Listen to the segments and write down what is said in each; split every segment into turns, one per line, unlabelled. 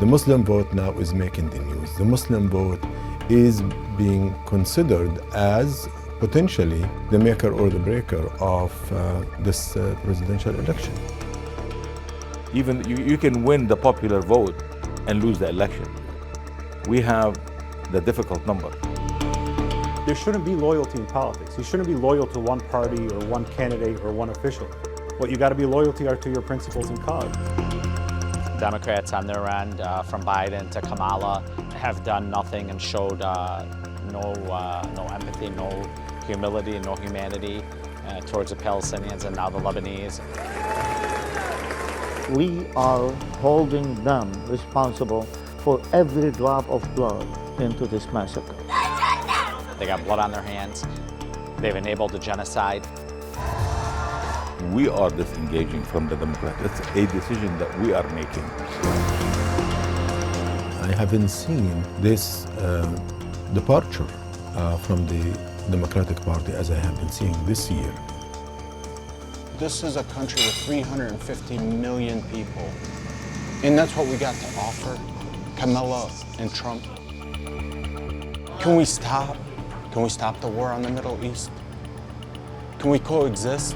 The Muslim vote now is making the news. The Muslim vote is being considered as potentially the maker or the breaker of this presidential election.
Even you can win the popular vote and lose the election. We have the difficult number.
There shouldn't be loyalty in politics. You shouldn't be loyal to one party or one candidate or one official. What you got to be loyal to are to your principles and cause.
Democrats on their end, from Biden to Kamala, have done nothing and showed no empathy, no humility, no humanity towards the Palestinians and now the Lebanese.
We are holding them responsible for every drop of blood into this massacre.
They got blood on their hands. They've enabled the genocide.
We are disengaging from the Democrats. It's a decision that we are making.
I haven't seen this departure from the Democratic Party as I have been seeing this year.
This is a country with 350 million people, and that's what we got to offer, Kamala and Trump. Can we stop? Can we stop the war on the Middle East? Can we coexist?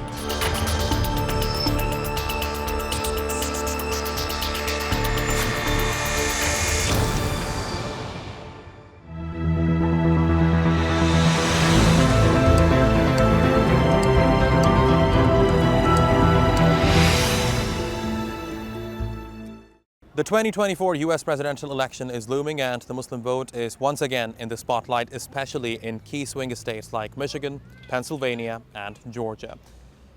The 2024 U.S. presidential election is looming and the Muslim vote is once again in the spotlight, especially in key swing states like Michigan, Pennsylvania, and Georgia.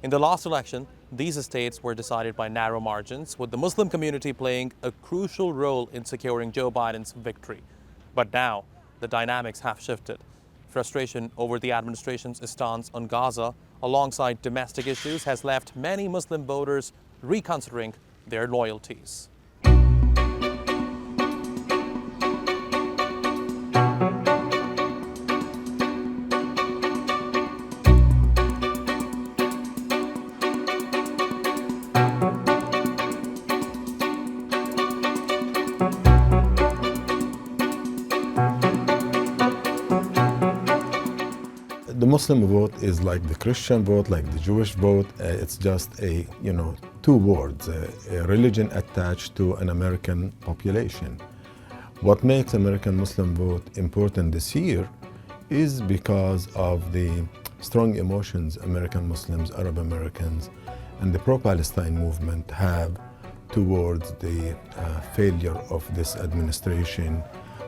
In the last election, these states were decided by narrow margins, with the Muslim community playing a crucial role in securing Joe Biden's victory. But now, the dynamics have shifted. Frustration over the administration's stance on Gaza, alongside domestic issues, has left many Muslim voters reconsidering their loyalties.
The Muslim vote is like the Christian vote, like the Jewish vote. It's just two words, a religion attached to an American population. What makes American Muslim vote important this year is because of the strong emotions American Muslims, Arab Americans, and the pro-Palestine movement have towards the failure of this administration,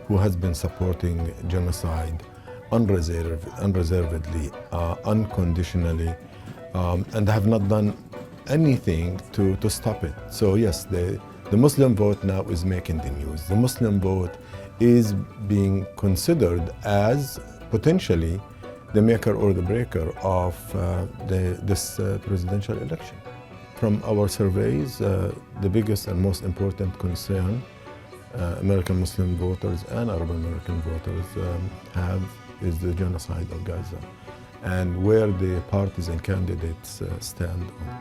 who has been supporting genocide unreservedly, unconditionally, and have not done anything to stop it. So yes, the Muslim vote now is making the news. The Muslim vote is being considered as potentially the maker or the breaker of this presidential election. From our surveys, the biggest and most important concern American Muslim voters and Arab American voters have is the genocide of Gaza and where the parties and candidates stand on.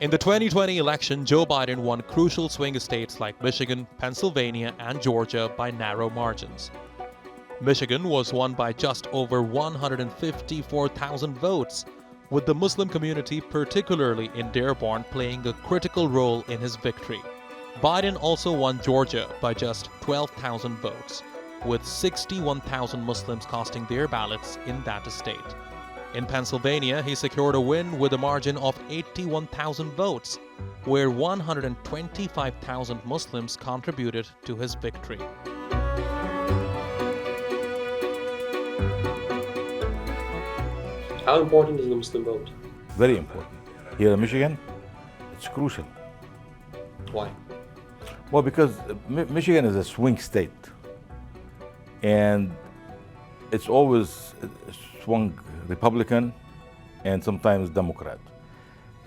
In the 2020 election, Joe Biden won crucial swing states like Michigan, Pennsylvania, and Georgia by narrow margins. Michigan was won by just over 154,000 votes, with the Muslim community, particularly in Dearborn, playing a critical role in his victory. Biden also won Georgia by just 12,000 votes, with 61,000 Muslims casting their ballots in that state. In Pennsylvania, he secured a win with a margin of 81,000 votes, where 125,000 Muslims contributed to his victory.
How important is the Muslim vote?
Very important. Here in Michigan, it's crucial.
Why?
Well, because Michigan is a swing state, and it's always swung Republican and sometimes Democrat.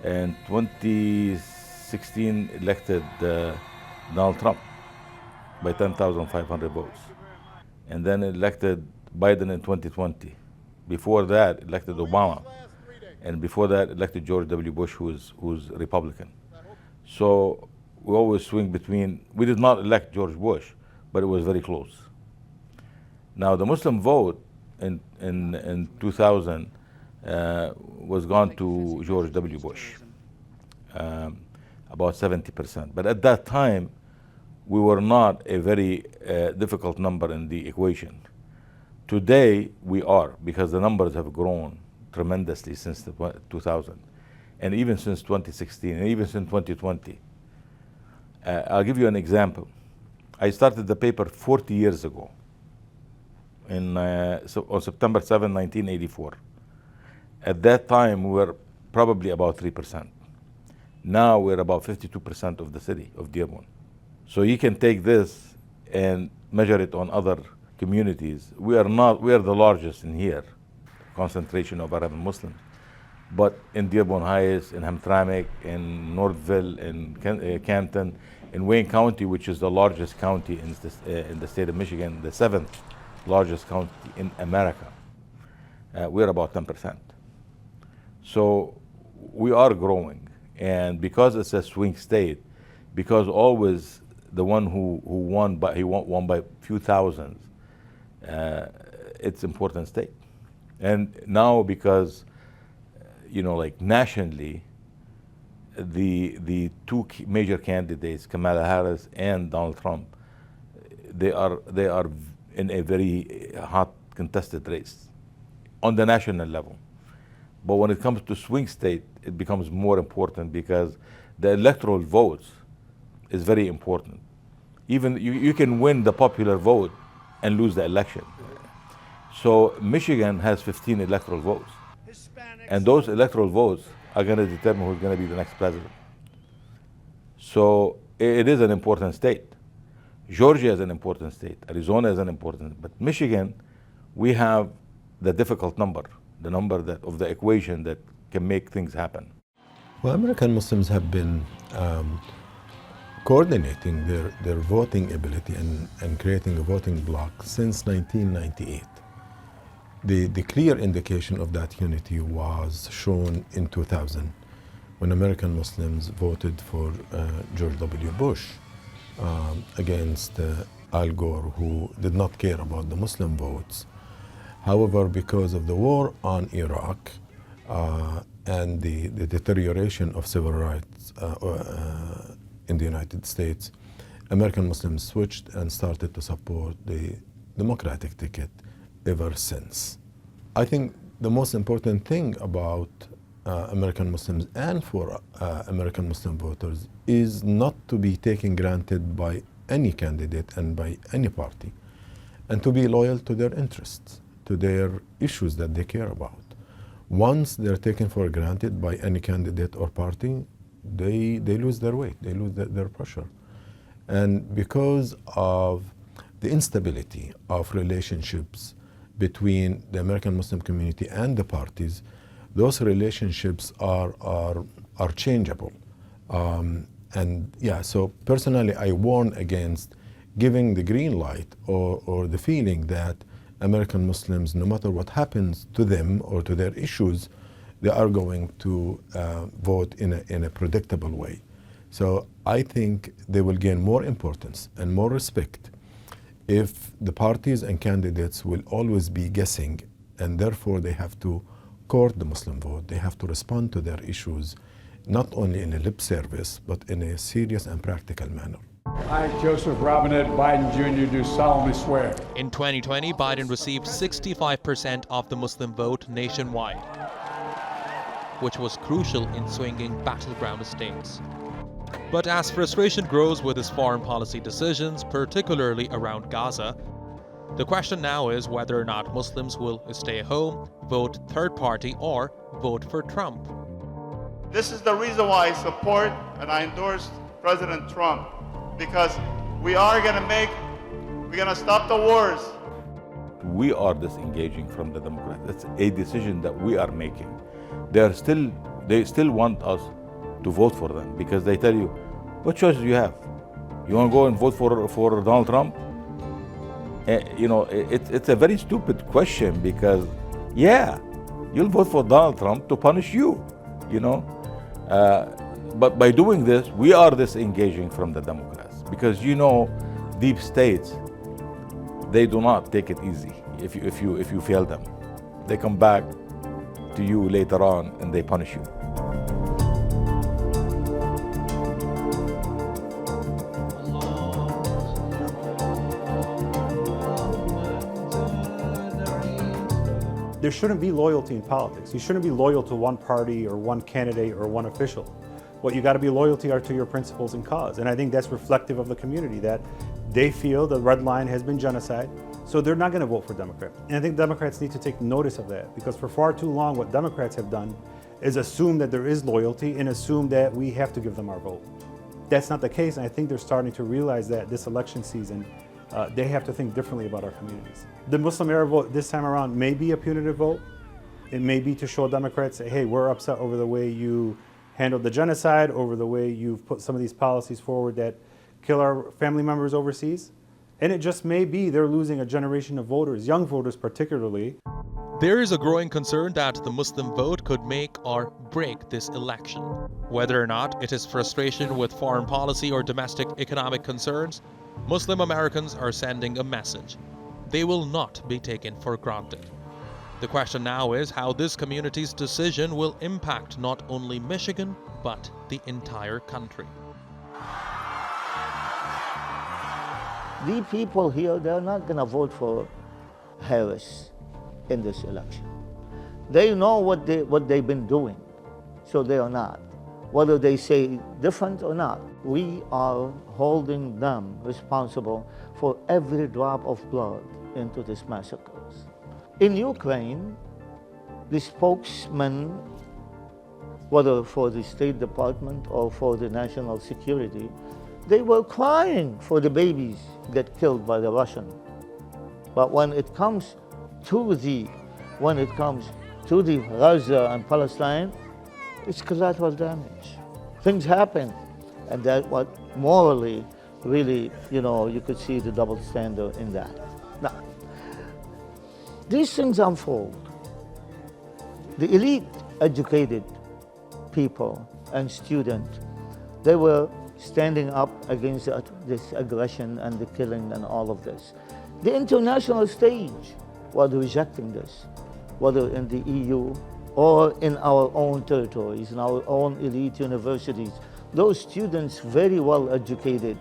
And 2016 elected Donald Trump by 10,500 votes, and then elected Biden in 2020. Before that, elected Obama, and before that, elected George W. Bush, who's Republican. So we always swing between, we did not elect George Bush, but it was very close. Now the Muslim vote in 2000 was gone to George W. Bush, about 70%. But at that time, we were not a very difficult number in the equation. Today, we are, because the numbers have grown tremendously since 2000, and even since 2016, and even since 2020. I'll give you an example. I started the paper 40 years ago, on September 7, 1984. At that time, we were probably about 3%. Now we're about 52% of the city of Dearborn. So you can take this and measure it on other communities. We are the largest in here, concentration of Arab Muslims. But in Dearborn Heights, in Hamtramck, in Northville, in Canton, in Wayne County, which is the largest county in the state of Michigan, the 7th largest county in America, we're about 10%. So we are growing. And because it's a swing state, because always the one who won by a few thousands, it's important state. And now because, like nationally, the two major candidates, Kamala Harris and Donald Trump, they are in a very hot contested race on the national level. But when it comes to swing state, it becomes more important because the electoral votes is very important. Even you can win the popular vote and lose the election. So Michigan has 15 electoral votes. And those electoral votes are going to determine who's going to be the next president. So it is an important state. Georgia is an important state. Arizona is an important, but Michigan, we have the difficult number, the number of the equation that can make things happen.
Well, American Muslims have been coordinating their voting ability and creating a voting bloc since 1998. The clear indication of that unity was shown in 2000 when American Muslims voted for George W. Bush against Al Gore, who did not care about the Muslim votes. However, because of the war on Iraq and the deterioration of civil rights in the United States, American Muslims switched and started to support the Democratic ticket ever since. I think the most important thing about American Muslims and for American Muslim voters is not to be taken granted by any candidate and by any party, and to be loyal to their interests, to their issues that they care about. Once they're taken for granted by any candidate or party, they lose their weight, they lose their pressure. And because of the instability of relationships between the American Muslim community and the parties, those relationships are changeable. And yeah, so personally, I warn against giving the green light or the feeling that American Muslims, no matter what happens to them or to their issues, they are going to vote in a predictable way. So I think they will gain more importance and more respect if the parties and candidates will always be guessing, and therefore they have to court the Muslim vote. They have to respond to their issues, not only in a lip service, but in a serious and practical manner.
I, Joseph Robinette Biden Jr., do solemnly swear.
In 2020, Biden received 65% of the Muslim vote nationwide, which was crucial in swinging battleground states. But as frustration grows with his foreign policy decisions, particularly around Gaza, the question now is whether or not Muslims will stay home, vote third party, or vote for Trump.
This is the reason why I support and I endorse President Trump, because we're gonna stop the wars.
We are disengaging from the Democrats. It's a decision that we are making. They still want us to vote for them because they tell you, what choice do you have? You want to go and vote for Donald Trump? It's a very stupid question because, yeah, you'll vote for Donald Trump to punish you. But by doing this, we are disengaging from the Democrats, because you know, deep states, they do not take it easy if you fail them. They come back to you later on and they punish you.
There shouldn't be loyalty in politics. You shouldn't be loyal to one party or one candidate or one official. What you got to be loyalty are to your principles and cause. And I think that's reflective of the community, that they feel the red line has been genocide, so they're not going to vote for Democrat. And I think Democrats need to take notice of that, because for far too long what Democrats have done is assume that there is loyalty and assume that we have to give them our vote. That's not the case, and I think they're starting to realize that this election season they have to think differently about our communities. The Muslim Arab vote this time around may be a punitive vote. It may be to show Democrats, hey, we're upset over the way you handled the genocide, over the way you've put some of these policies forward that kill our family members overseas. And it just may be they're losing a generation of voters, young voters particularly.
There is a growing concern that the Muslim vote could make or break this election. Whether or not it is frustration with foreign policy or domestic economic concerns, Muslim Americans are sending a message. They will not be taken for granted. The question now is how this community's decision will impact not only Michigan, but the entire country.
The people here, they're not going to vote for Harris in this election. They know what they've been doing, so they are not. Whether they say different or not, we are holding them responsible for every drop of blood into these massacres. In Ukraine, the spokesman, whether for the State Department or for the national security, they were crying for the babies get killed by the Russian. But when it comes to the Gaza and Palestine, it's collateral damage. Things happen, and that what morally, really, you could see the double standard in that. Now, these things unfold. The elite educated people and students, they were standing up against this aggression and the killing and all of this. The international stage was rejecting this, whether in the EU or in our own territories, in our own elite universities. Those students, very well educated,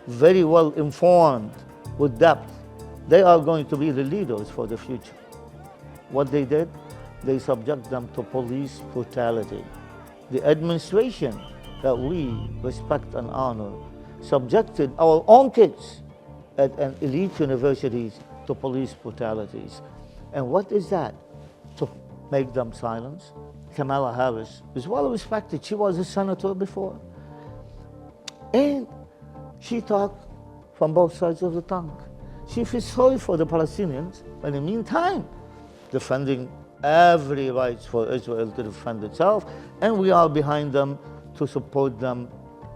very well informed, with depth, they are going to be the leaders for the future. What they did, they subject them to police brutality. The administration that we respect and honor subjected our own kids at an elite universities to police brutalities. And what is that? To make them silence. Kamala Harris is well respected. She was a senator before. And she talked from both sides of the tongue. She feels sorry for the Palestinians, but in the meantime, defending every right for Israel to defend itself, and we are behind them to support them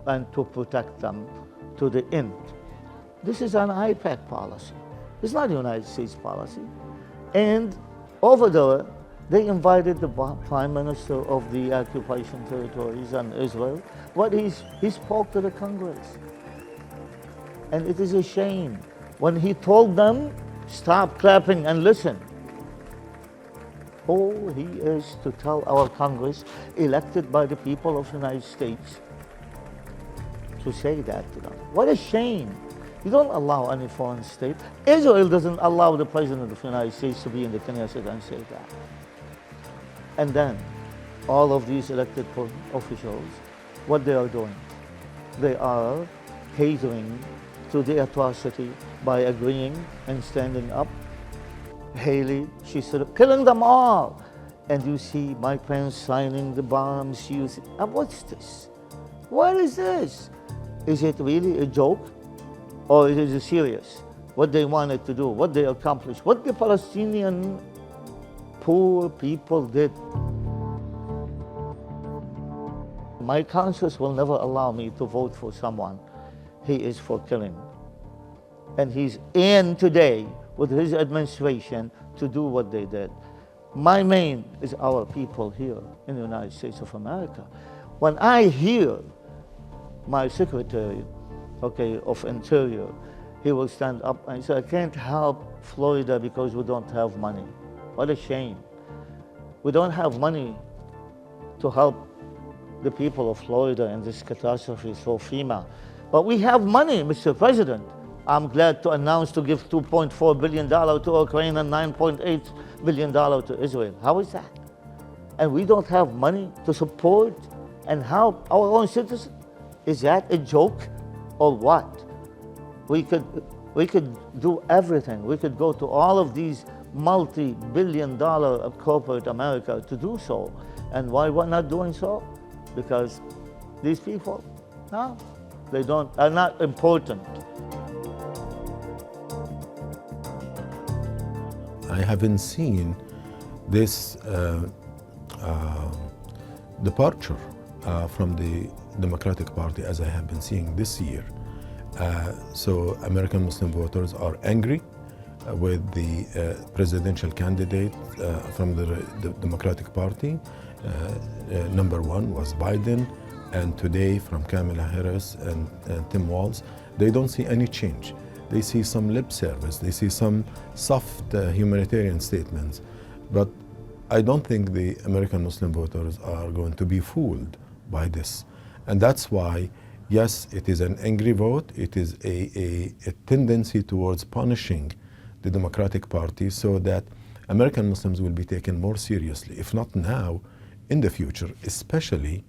and to protect them to the end. This is an IPAC policy. It's not a United States policy. And over there, they invited the Prime Minister of the occupation territories and Israel. What he spoke to the Congress. And it is a shame when he told them, stop clapping and listen. All he is to tell our Congress, elected by the people of the United States, to say that to them. What a shame. You don't allow any foreign state. Israel doesn't allow the President of the United States to be in the Knesset and say that. And then, all of these elected officials, what they are doing? They are catering to the atrocity by agreeing and standing up. Haley, she said, killing them all. And you see Mike Pence signing the bombs. You see, what's this? What is this? Is it really a joke? Or is it serious? What they wanted to do, what they accomplished, what the Palestinian poor people did. My conscience will never allow me to vote for someone he is for killing. And he's in today with his administration to do what they did. My main is our people here in the United States of America. When I hear my secretary, okay, of Interior, he will stand up and say, I can't help Florida because we don't have money. What a shame. We don't have money to help the people of Florida in this catastrophe for FEMA. But we have money, Mr. President. I'm glad to announce to give $2.4 billion to Ukraine and $9.8 billion to Israel. How is that? And we don't have money to support and help our own citizens? Is that a joke or what? We could do everything. We could go to all of these multi-billion-dollar corporate America to do so. And why we're not doing so? Because these people, no, are not important.
I haven't seen this departure from the Democratic Party as I have been seeing this year. So American Muslim voters are angry with the presidential candidate from the Democratic Party. Number one was Biden, and today from Kamala Harris and Tim Walz, they don't see any change. They see some lip service, they see some soft humanitarian statements, but I don't think the American Muslim voters are going to be fooled by this. And that's why, yes, it is an angry vote. It is a tendency towards punishing the Democratic Party so that American Muslims will be taken more seriously, if not now, in the future, especially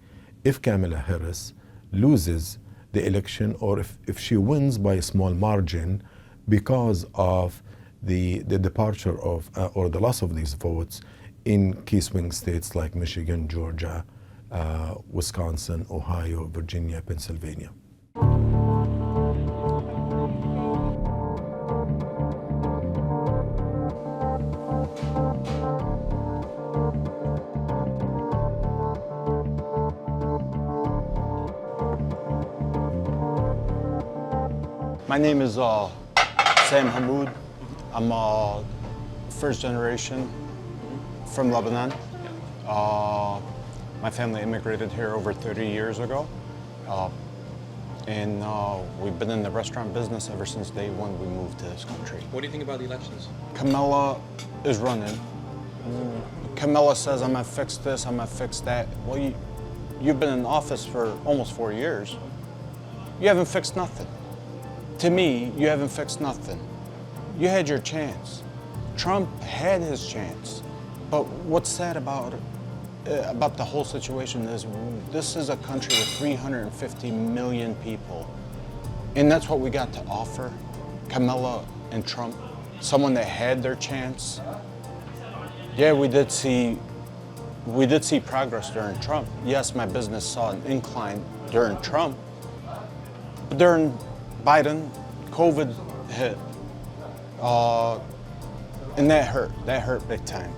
if Kamala Harris loses the election or if she wins by a small margin because of the departure of or the loss of these votes in key swing states like Michigan, Georgia, Wisconsin, Ohio, Virginia, Pennsylvania.
My name is Sam Hamoud. I'm first generation from Lebanon. My family immigrated here over 30 years ago. And we've been in the restaurant business ever since day one we moved to this country.
What do you think about the elections?
Kamala is running. Kamala says, I'm gonna fix this, I'm gonna fix that. Well, you've been in office for almost 4 years. You haven't fixed nothing. To me, you haven't fixed nothing. You had your chance. Trump had his chance. But what's sad about the whole situation is this is a country with 350 million people. And that's what we got to offer, Kamala and Trump, someone that had their chance. Yeah, we did see progress during Trump. Yes, my business saw an incline during Trump, but during Biden, COVID hit, and that hurt big time.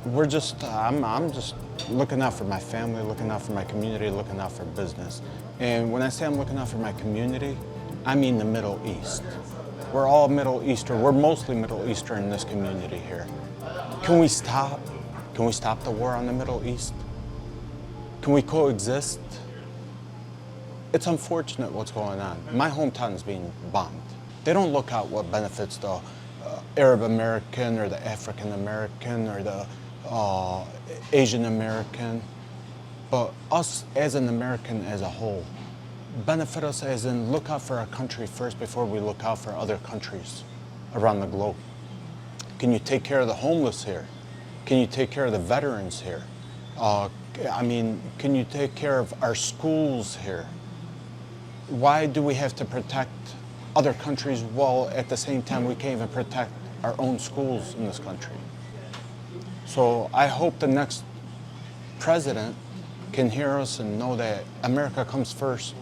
I'm just looking out for my family, looking out for my community, looking out for business. And when I say I'm looking out for my community, I mean the Middle East. We're all Middle Eastern, we're mostly Middle Eastern in this community here. Can we stop? Can we stop the war on the Middle East? Can we coexist? It's unfortunate what's going on. My hometown is being bombed. They don't look at what benefits the Arab American or the African American or the Asian American, but us as an American as a whole. Benefit us as in look out for our country first before we look out for other countries around the globe. Can you take care of the homeless here? Can you take care of the veterans here? Can you take care of our schools here? Why do we have to protect other countries while at the same time we can't even protect our own schools in this country? So I hope the next president can hear us and know that America comes first.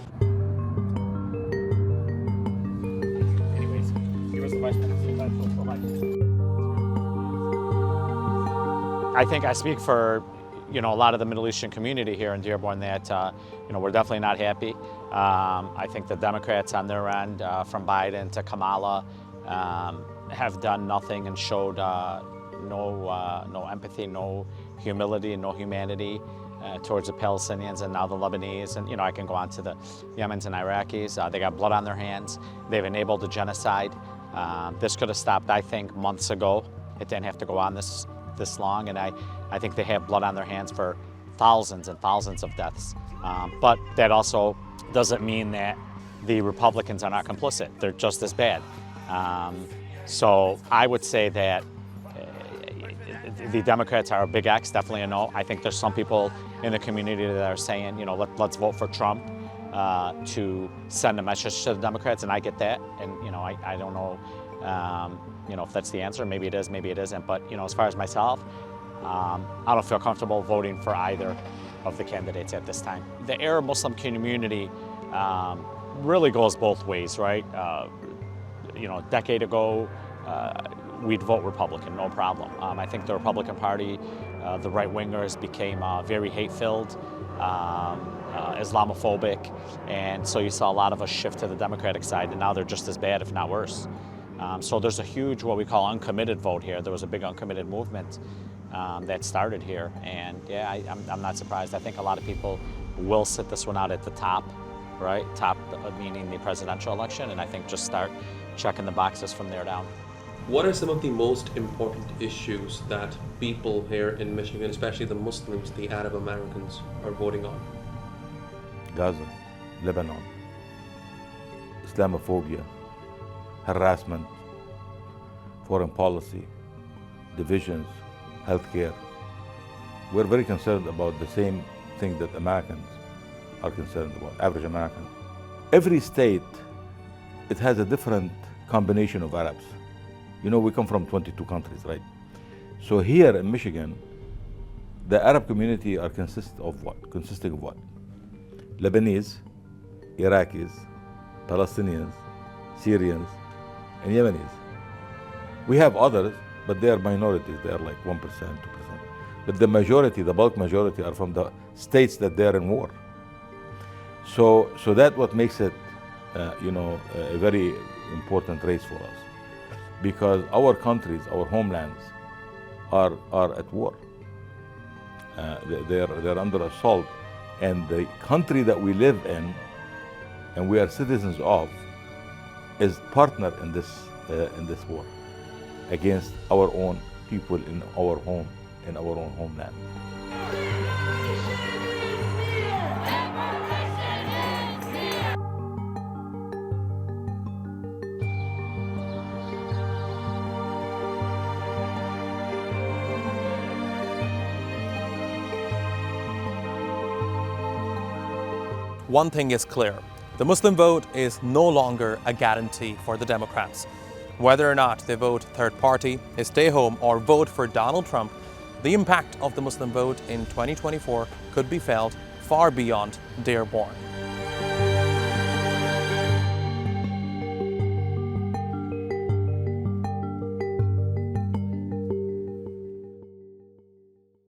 Anyways, he was the vice president for life. I think I speak for a lot of the Middle Eastern community here in Dearborn that we're definitely not happy. I think the Democrats on their end, from Biden to Kamala, have done nothing and showed no empathy, no humility, no humanity towards the Palestinians and now the Lebanese, and I can go on to the Yemenis and Iraqis. They got blood on their hands. They've enabled a genocide. This could have stopped, I think, months ago. It didn't have to go on this long, and I think they have blood on their hands for thousands and thousands of deaths. But that also doesn't mean that the Republicans are not complicit. They're just as bad. So I would say that the Democrats are a big X, definitely a no. I think there's some people in the community that are saying, let's vote for Trump to send a message to the Democrats, and I get that. And I don't know, if that's the answer. Maybe it is, maybe it isn't. But as far as myself, I don't feel comfortable voting for either of the candidates at this time. The Arab Muslim community really goes both ways, right? A decade ago, we'd vote Republican, no problem. I think the Republican Party, the right-wingers became very hate-filled, Islamophobic, and so you saw a lot of us shift to the Democratic side, and now they're just as bad, if not worse. So there's a huge, what we call uncommitted vote here. There was a big uncommitted movement that started here, and yeah, I'm not surprised. I think a lot of people will sit this one out at the top, right? Top meaning the presidential election, and I think just start checking the boxes from there down.
What are some of the most important issues that people here in Michigan, especially the Muslims, the Arab Americans, are voting on?
Gaza, Lebanon, Islamophobia, harassment, foreign policy, divisions, healthcare. We're very concerned about the same thing that Americans are concerned about, average Americans. Every state, it has a different combination of Arabs. We come from 22 countries, right? So here in Michigan, the Arab community are consisting of what? Lebanese, Iraqis, Palestinians, Syrians, and Yemenis. We have others, but they are minorities. They are like 1%, 2%. But the majority, the bulk majority, are from the states that they are in war. So that's what makes it, a very important race for us. Because our countries, our homelands, are at war. They're under assault, and the country that we live in, and we are citizens of, is partner in this war against our own people in our own homeland.
One thing is clear. The Muslim vote is no longer a guarantee for the Democrats. Whether or not they vote third party, stay home, or vote for Donald Trump, the impact of the Muslim vote in 2024 could be felt far beyond Dearborn.